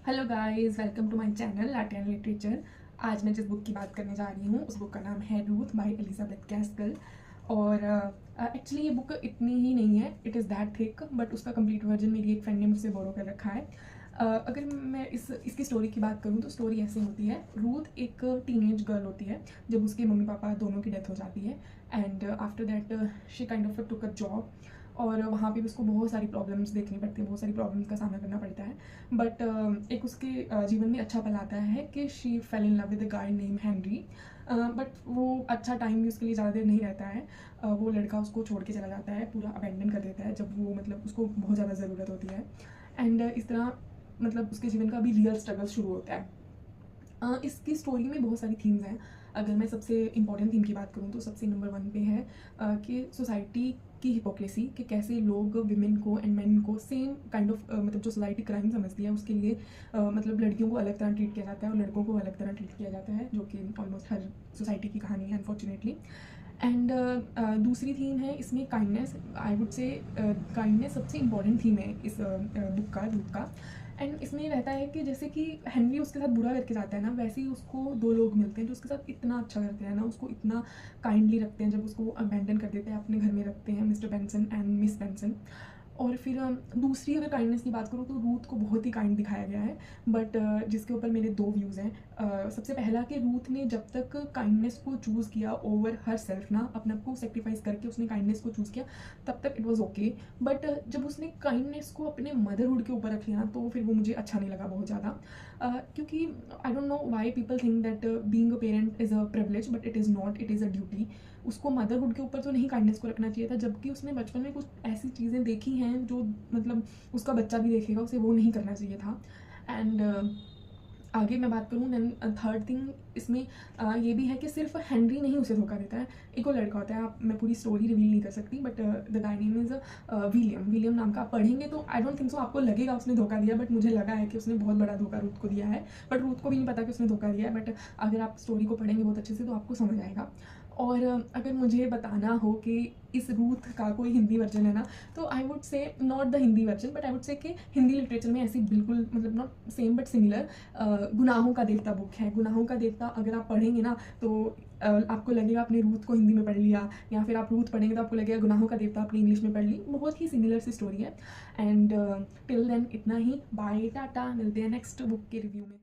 Hello guys, welcome to my channel art and literature. आज मैं जिस बुक की बात करने जा रही हूँ उस बुक का नाम है रूथ बाय एलिजाबेथ कैस्कल। और एक्चुअली ये बुक इतनी ही नहीं है, it is that thick, but उसका कंप्लीट वर्जन मेरी एक फ्रेंड ने मुझसे बोरो कर रखा है। अगर मैं इसकी स्टोरी की बात करूँ तो स्टोरी ऐसी होती है। रूथ एक टीनेज गर्ल होती है जब उसके मम्मी पापा दोनों की डेथ हो जाती है। And after that she kind of took a job, और वहाँ पे भी उसको बहुत सारी प्रॉब्लम्स देखनी पड़ती है, बहुत सारी प्रॉब्लम्स का सामना करना पड़ता है। बट एक उसके जीवन में अच्छा पल आता है कि she fail in love with a guy name Henry. But वो अच्छा टाइम भी उसके लिए ज़्यादा देर नहीं रहता है। वो लड़का उसको छोड़ के चला जाता है, पूरा अबेंडन कर देता है जब वो मतलब उसको बहुत ज़्यादा ज़रूरत होती है। एंड इस तरह मतलब उसके जीवन का भी रियल स्ट्रगल शुरू होता है। इसकी स्टोरी में बहुत सारी थीम्स हैं। अगर मैं सबसे इम्पॉर्टेंट थीम की बात करूँ तो सबसे नंबर वन पे है कि सोसाइटी की हिपोक्रेसी, कि कैसे लोग विमेन को एंड मेन को सेम काइंड ऑफ मतलब जो सोसाइटी क्राइम समझती है उसके लिए मतलब लड़कियों को अलग तरह ट्रीट किया जाता है और लड़कों को अलग तरह ट्रीट किया जाता है, जो कि ऑलमोस्ट हर सोसाइटी की कहानी है अनफॉर्चुनेटली। एंड दूसरी थीम है इसमें kindness. I would say kindness सबसे इम्पॉर्टेंट थीम है इस बुक का, रूथ का। एंड इसमें रहता है कि जैसे कि हेनरी उसके साथ बुरा करके जाता है ना, वैसे ही उसको दो लोग मिलते हैं जो उसके साथ इतना अच्छा करते हैं ना, उसको इतना काइंडली रखते हैं। जब उसको अबेंडन कर देते हैं, अपने घर में रखते हैं, mister Benson and miss Benson. और फिर दूसरी अगर काइंडनेस की बात करूँ तो रूथ को बहुत ही काइंड दिखाया गया है। बट जिसके ऊपर मेरे दो व्यूज़ हैं। सबसे पहला कि रूथ ने जब तक काइंडनेस को चूज़ किया ओवर हर सेल्फ ना, अपने आप को सेक्रीफाइस करके उसने काइंडनेस को चूज़ किया, तब तक इट वॉज ओके। बट जब उसने काइंडनेस को अपने मदरहुड के ऊपर रख लिया ना, तो फिर वो मुझे अच्छा नहीं लगा बहुत ज़्यादा। क्योंकि I don't know why people think that being a parent is a privilege, but it is not, it is a duty. उसको मदरहुड के ऊपर तो नहीं काइंडनेस को रखना चाहिए था, जबकि उसने बचपन में कुछ ऐसी चीज़ें देखी हैं जो मतलब उसका बच्चा भी देखेगा, उसे वो नहीं करना चाहिए था। एंड आगे मैं बात करूँ देन थर्ड थिंग इसमें ये भी है कि सिर्फ हेनरी नहीं उसे धोखा देता है, एक और लड़का होता है। आप मैं पूरी स्टोरी रिवील नहीं कर सकती, but the guy name is William. William नाम का आप पढ़ेंगे तो आई डोंट थिंक सो आपको लगेगा उसने धोखा दिया, बट मुझे लगा है कि उसने बहुत बड़ा धोखा रूथ को दिया है। बट रूथ को भी नहीं पता कि उसने धोखा दिया है, बट अगर आप स्टोरी को पढ़ेंगे बहुत अच्छे से तो आपको समझ आएगा। और अगर मुझे बताना हो कि इस रूथ का कोई हिंदी वर्जन है ना, तो I would say not the Hindi version, but I would say कि हिंदी लिटरेचर में ऐसी बिल्कुल मतलब नॉट सेम बट सिमिलर गुनाहों का देवता बुक है। गुनाहों का देवता अगर आप पढ़ेंगे ना तो आपको लगेगा आपने रूथ को हिंदी में पढ़ लिया, या फिर आप रूथ पढ़ेंगे तो आपको लगेगा गुनाहों का देवता आपने इंग्लिश में पढ़ ली। बहुत ही सिमिलर सी स्टोरी है। एंड टिल देन इतना ही, बाय टाटा, मिलते हैं नेक्स्ट बुक के रिव्यू में।